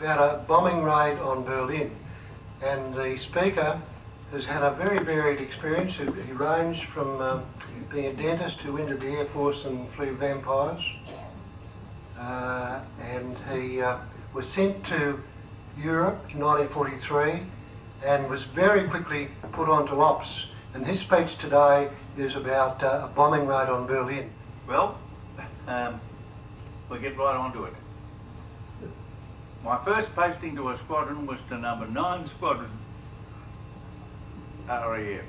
about a bombing raid on Berlin, and the speaker has had a very varied experience. He ranged from being a dentist who went to the Air Force and flew vampires, and he was sent to Europe in 1943 and was very quickly put onto ops. And his speech today is about a bombing raid on Berlin. Well, we'll get right onto it. My first posting to a squadron was to number 9 Squadron, RAF,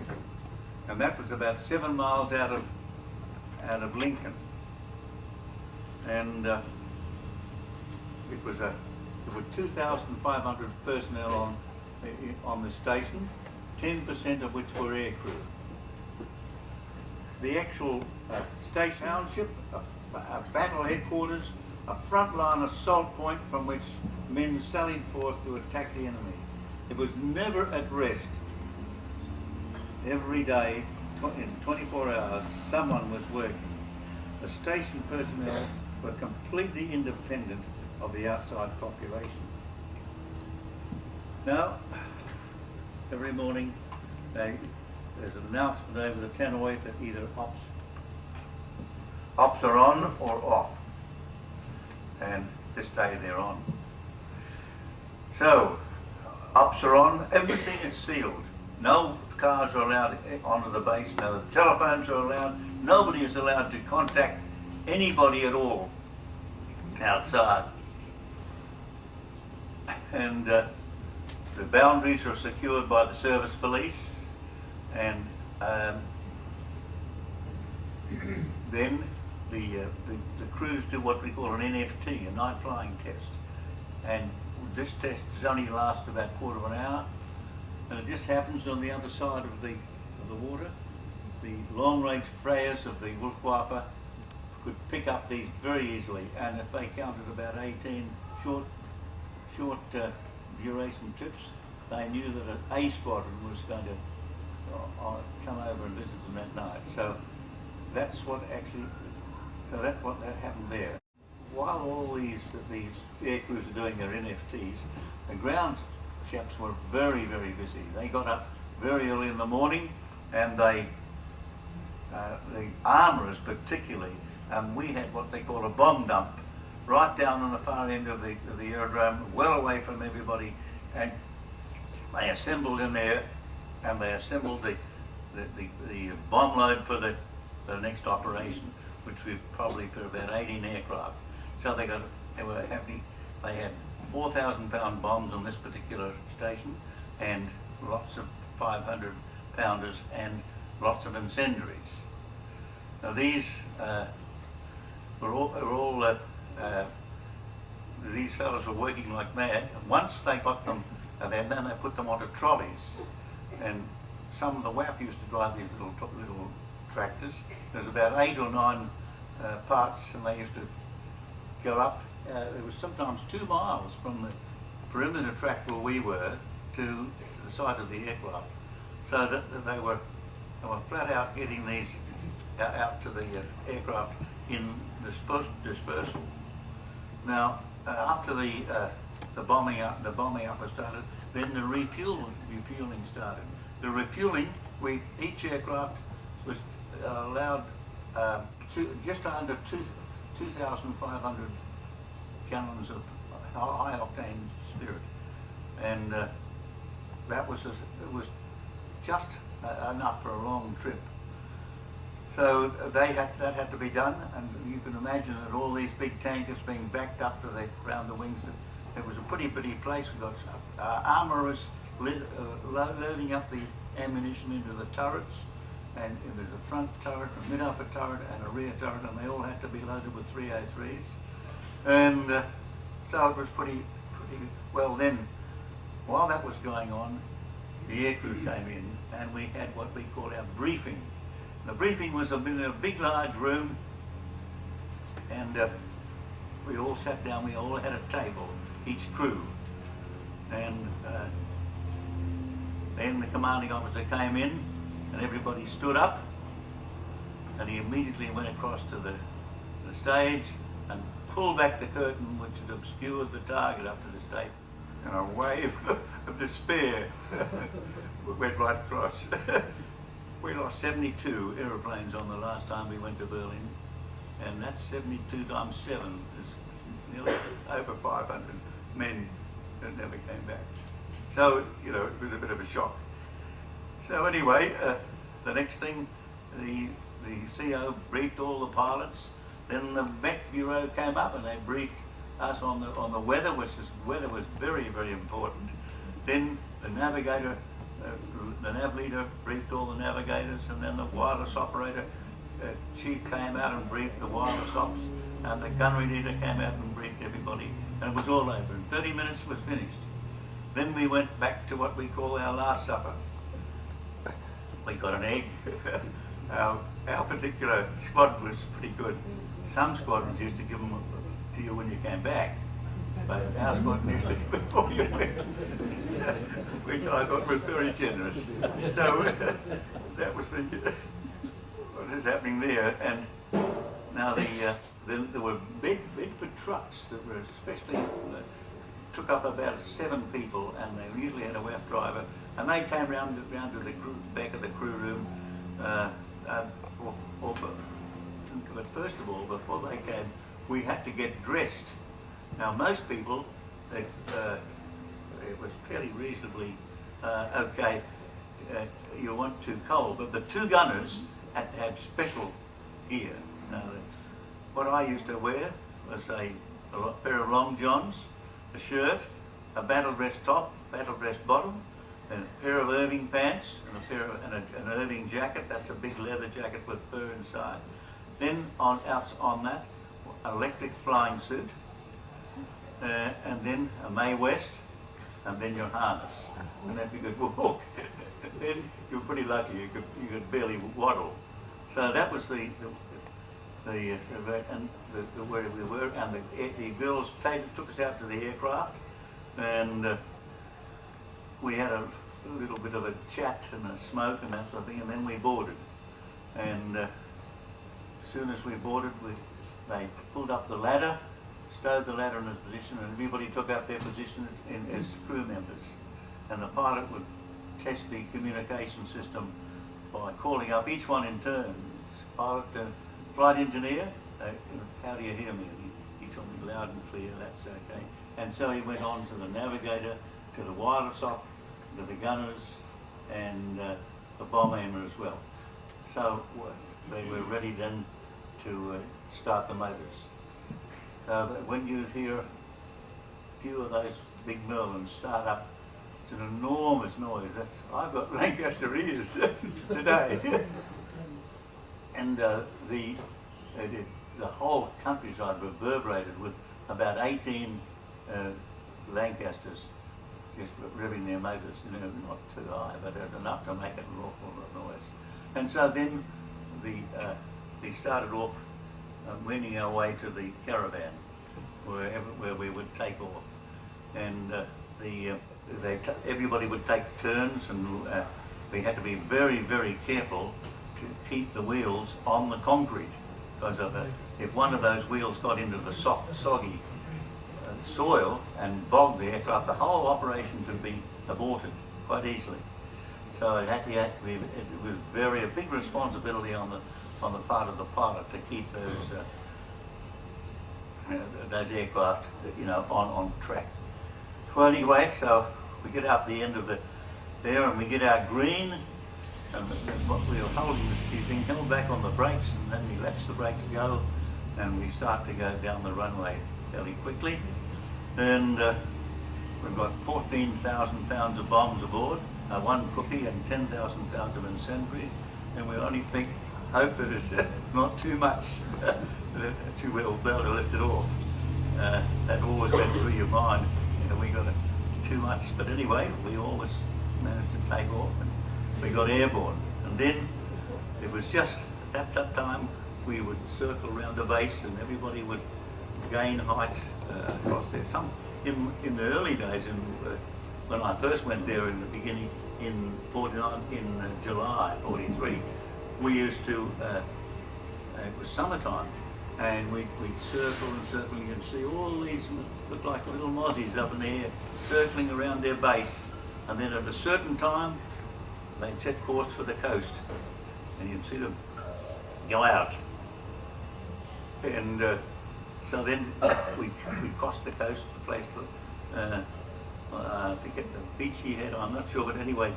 and that was about 7 miles out of Lincoln. And there were 2,500 personnel on the station, 10% of which were aircrew. The actual station township, a battle headquarters, a frontline assault point from which men sallied forth to attack the enemy. It was never at rest. Every day, in 24 hours, someone was working. The station personnel were completely independent of the outside population. Now, every morning there's an announcement over the tannoy that either ops are on or off, and this day they're on. So, ops are on, everything is sealed. No cars are allowed onto the base, no telephones are allowed, nobody is allowed to contact anybody at all outside. And the boundaries are secured by the service police, and then the crews do what we call an NFT, a night flying test. And this test only lasts about a quarter of an hour, and it just happens on the other side of the water. The long-range Fliers of the Wolfwaffe could pick up these very easily, and if they counted about 18 short duration trips, they knew that an A squadron was going to come over and visit them that night. So that's what happened there. While all these aircrews are doing their NFTs, the ground chaps were very, very busy. They got up very early in the morning, and the armourers particularly, we had what they call a bomb dump right down on the far end of the aerodrome, well away from everybody, and they assembled in there, and they assembled the bomb load for the next operation, which was probably for about 18 aircraft. So they were happy. They had 4,000-pound bombs on this particular station, and lots of 500-pounders and lots of incendiaries. Now these these fellows were working like mad. Once they got them, and then they put them onto trolleys, and some of the WAF used to drive these little tractors. There's about 8 or 9 parts, and they used to go up. It was sometimes 2 miles from the perimeter track where we were to the side of the aircraft, so that they were flat out getting these out to the aircraft in dispersal. Now, after the bombing up was started, then the refueling started. The refueling, each aircraft was allowed just under 2,500 gallons of high octane spirit, and it was just enough for a long trip. So that had to be done, and you can imagine that all these big tankers being backed up around the wings. It was a pretty busy place. We got armourers loading up the ammunition into the turrets, and there's a front turret, a mid-upper turret, and a rear turret, and they all had to be loaded with 303s. And so it was pretty well. Then, while that was going on, the aircrew came in, and we had what we called our briefing. The briefing was in a big, large room, and we all sat down. We all had a table, each crew, and then the commanding officer came in, and everybody stood up, and he immediately went across to the stage and pulled back the curtain which had obscured the target up to the stage. and a wave of despair went right across. We lost 72 aeroplanes on the last time we went to Berlin, and that's 72 times 7 is nearly over 500 men that never came back. So, you know, it was a bit of a shock. So anyway, the next thing, the CO briefed all the pilots. Then the Met Bureau came up and they briefed us on the weather, weather was very, very important. Then the navigator, the nav leader briefed all the navigators, and then the wireless operator chief came out and briefed the wireless ops, and the gunnery leader came out and briefed everybody, and it was all over. In 30 minutes was finished. Then we went back to what we call our last supper. We got an egg. Our particular squad was pretty good. Some squadrons used to give them to you when you came back, but our squad used to before you went, which I thought was very generous. So that was what is happening there. And now there were Bedford trucks that were especially took up about 7 people, and they usually had a WAF driver, and they came round to the back of the crew room. But first of all, before they came, we had to get dressed. Now most people, it was fairly reasonably okay. You weren't too cold, but the 2 gunners had to have special gear. Now, what I used to wear was a pair of long johns, a shirt, a battle dress top, battle dress bottom, and a pair of Irving pants, and an Irving jacket. That's a big leather jacket with fur inside. Then on that, an electric flying suit, and then a Mae West, and then your harness. And if you could walk, then you were pretty lucky. You could barely waddle. So that was where we were, and the girls took us out to the aircraft, and we had a little bit of a chat and a smoke and that sort of thing, and then we boarded. And as soon as we boarded, they pulled up the ladder, stowed the ladder in its position, and everybody took up their position as crew members. And the pilot would test the communication system by calling up each one in turn. Pilot, flight engineer, how do you hear me? And he told me loud and clear, that's okay. And so he went on to the navigator, to the wireless op, to the gunners, and the bomb aimer as well. So they were ready then to start the motors. When you hear a few of those big Merlins start up, it's an enormous noise. I've got Lancaster ears today. And the whole countryside reverberated with about 18 Lancasters just revving their motors, you know, not too high, but there's enough to make it an awful lot of noise. And so then we started off weaning our way to the caravan, where we would take off. And everybody would take turns, and we had to be very, very careful to keep the wheels on the concrete, because if one of those wheels got into the soft, soggy soil and bogged the aircraft, the whole operation could be aborted quite easily. So it was a big responsibility on the part of the pilot to keep those aircraft, you know, on track. Well, anyway, so we get out the end of there, and we get our green, and what we were holding is being held back on the brakes, and then we let the brakes go, and we start to go down the runway fairly quickly. And we've got 14,000 pounds of bombs aboard, 1 cookie and 10,000 pounds of incendiaries, and we only hope that it's not too much, too well be able to lift it off. That always went through your mind, you know, we got too much, but anyway, we always managed to take off, and we got airborne. And then it was just at that time we would circle around the base, and everybody would gain height across there. In the early days, when I first went there in the beginning, in July '43, we used to, it was summertime, and we'd circle and circle. You can see all these look like little mozzies up in the air, circling around their base, and then at a certain time, they'd set course for the coast, and you'd see them go out. And so then we crossed the coast, the place called, I forget the beach he had, I'm not sure, but anyway,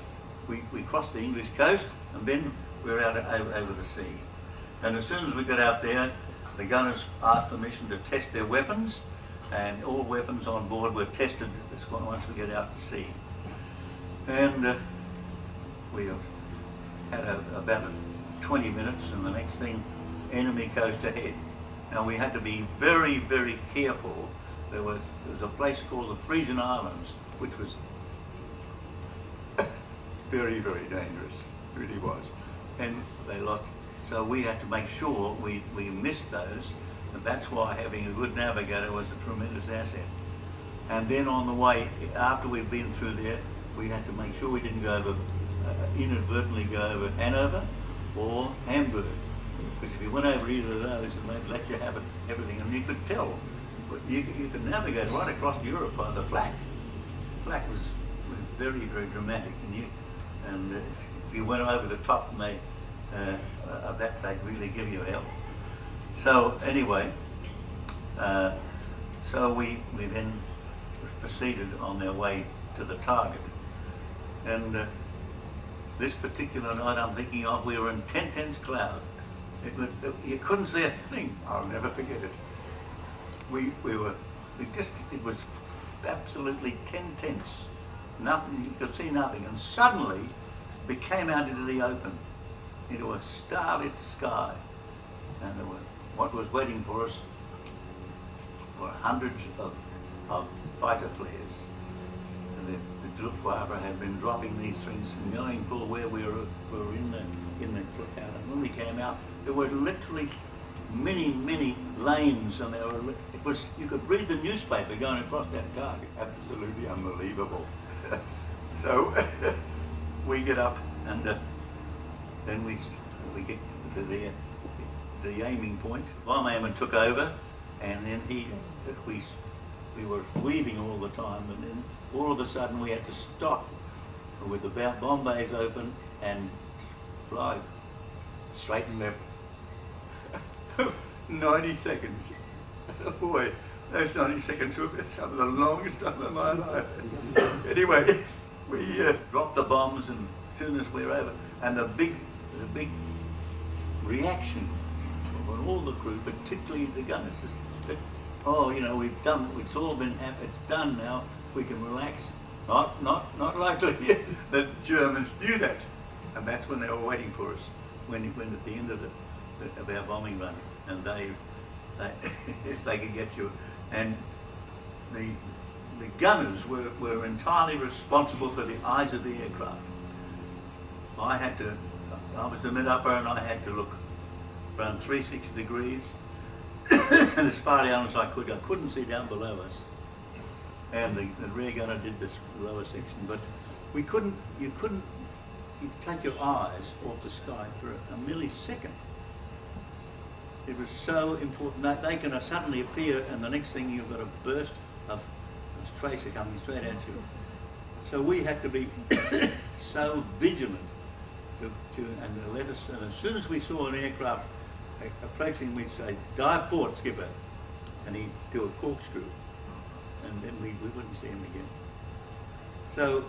we crossed the English coast, and then we were out over the sea. And as soon as we got out there, the gunners asked permission to test their weapons, and all weapons on board were tested once we get out to sea. And we had about 20 minutes, and the next thing, enemy coast ahead. Now we had to be very, very careful. There was a place called the Frisian Islands, which was very, very dangerous, it really was. And they lost, so we had to make sure we missed those, and that's why having a good navigator was a tremendous asset. And then on the way, after we'd been through there, we had to make sure we didn't go over, inadvertently go over Hanover or Hamburg. Because if you went over either of those, and they'd let you have everything, and you could tell. But you could navigate right across Europe by the Flak. Flak was very, very dramatic, and if you went over the top, and of that, they'd really give you hell. So anyway, so we then proceeded on their way to the target, and this particular night I'm thinking of, we were in 10 tenths cloud. It was, you couldn't see a thing. I'll never forget it. It was absolutely 10 tenths. Nothing, you could see nothing. And suddenly, we came out into the open, into a starlit sky. And what was waiting for us were hundreds of fighter flares. And the Luftwaffe had been dropping these things and knowing full where we were in the cloud. And when we came out, there were literally many lanes, and you could read the newspaper going across that target. Absolutely unbelievable. So we get up, and then we get to the aiming point. Bomb aimman took over, and then we were weaving all the time, and then all of a sudden we had to stop with the bomb bays open and fly straight and left. 90 seconds. Boy, those 90 seconds were some of the longest time of my life. Anyway, we dropped the bombs, and as soon as we were over, and the big reaction from all the crew, particularly the gunners, is that, oh, you know, it's all been happened, it's done now, we can relax. Not likely. The Germans knew that, and that's when they were waiting for us. When at the end of our bombing run, and they if they could get you, and the gunners were entirely responsible for the eyes of the aircraft. I was the mid-upper, and I had to look around 360 degrees and as far down as I could. I couldn't see down below us, and the rear gunner did this lower section, but you couldn't take your eyes off the sky for a millisecond. It was so important that they can suddenly appear, and the next thing you've got a burst of this tracer coming straight at you. So we had to be so vigilant and let us. And as soon as we saw an aircraft approaching, we'd say, "Dive port, skipper," and he'd do a corkscrew, and then we wouldn't see him again. So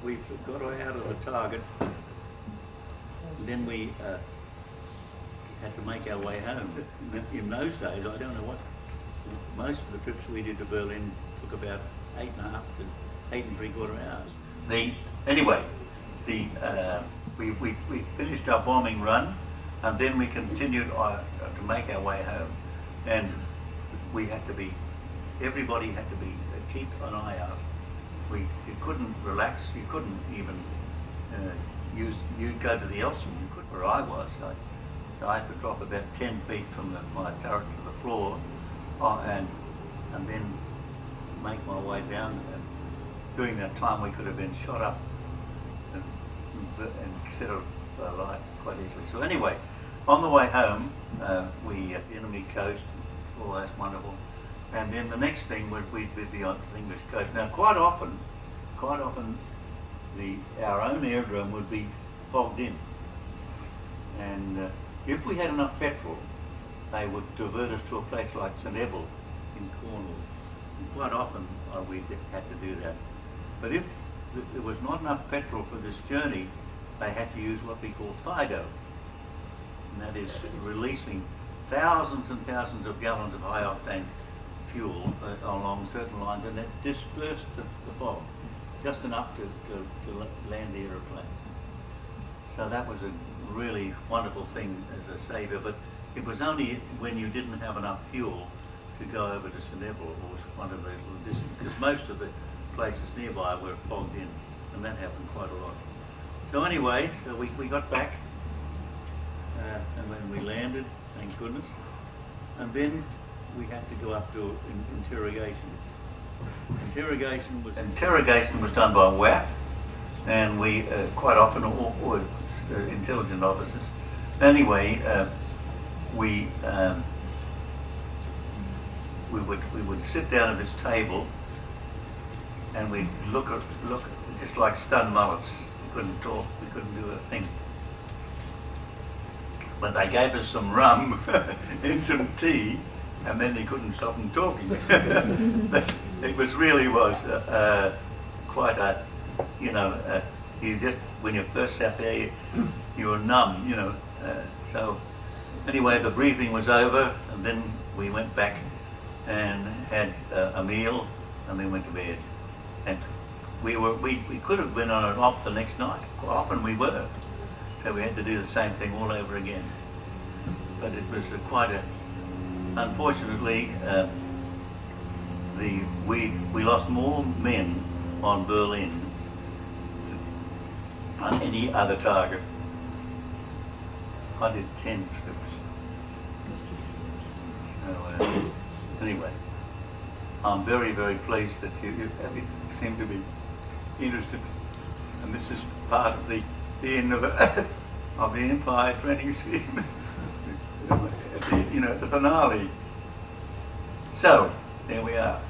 we got out of the target, and then we had to make our way home. In those days, I don't know what, most of the trips we did to Berlin took about 8.5 to 8 3/4 hours. Anyway, we finished our bombing run, and then we continued to make our way home, and everybody had to keep an eye out. You couldn't relax, you couldn't even you'd go to the Elson, you couldn't. Where I was, I had to drop about 10 feet from my turret to the floor, and then make my way down. And during that time, we could have been shot up and set of light quite easily. So anyway, on the way home, we at the enemy coast, all that's wonderful. And then the next thing would we'd be on the English coast. Now, quite often, our own aerodrome would be fogged in, and if we had enough petrol, they would divert us to a place like St Ebble in Cornwall. And quite often we had to do that. But if there was not enough petrol for this journey, they had to use what we call FIDO, and that is releasing thousands and thousands of gallons of high octane fuel along certain lines, and it dispersed the fog just enough to land the aeroplane. So that was a really wonderful thing as a saviour, but it was only when you didn't have enough fuel to go over to St Ebble or one of the little distances, because most of the places nearby were fogged in, and that happened quite a lot. So anyway, so we got back, and when we landed, thank goodness, and then we had to go up to interrogation. Interrogation was done by WAF, and we quite often were intelligent officers. Anyway, we would sit down at this table, and we'd look just like stunned mullets. We couldn't talk. We couldn't do a thing. But they gave us some rum and some tea, and then they couldn't stop them talking. It really was quite a, you just, when you first sat there, you were numb, so anyway, the briefing was over, and then we went back and had a meal, and then went to bed. And we could have been on an op the next night. Quite often we were. So we had to do the same thing all over again. But it was unfortunately, we lost more men on Berlin than on any other target. I did 10 trips. So, anyway, I'm very, very pleased that you seem to be interested, and this is part of the end of the Empire training scheme. At the finale. So there we are.